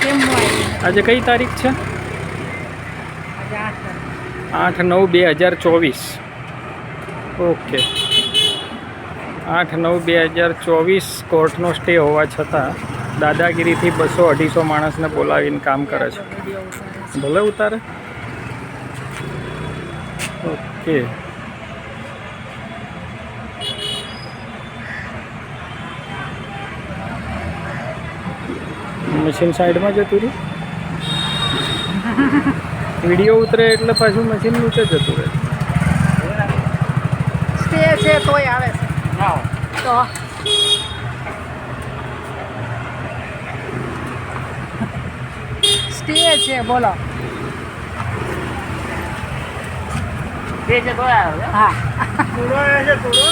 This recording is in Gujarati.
કેમ આજે કઈ તારીખ છે? 8/9/2024. ઓકે, 8/9/2024 કોર્ટનો સ્ટે હોવા છતાં દાદાગીરીથી 200-250 માણસને બોલાવીને કામ કરે છે. ભલે ઉતારે. ઓકે, મશીન સાઈડમાં જતું રહ્યું. વિડીયો ઉતરે એટલે પાછું મશીન નીચે જતું રહે. સ્ટે છે તોય આવે છે તો સ્ટે છે બોલો. સ્ટે છે તોય આવે. હા પૂરો આવે છે પૂરો.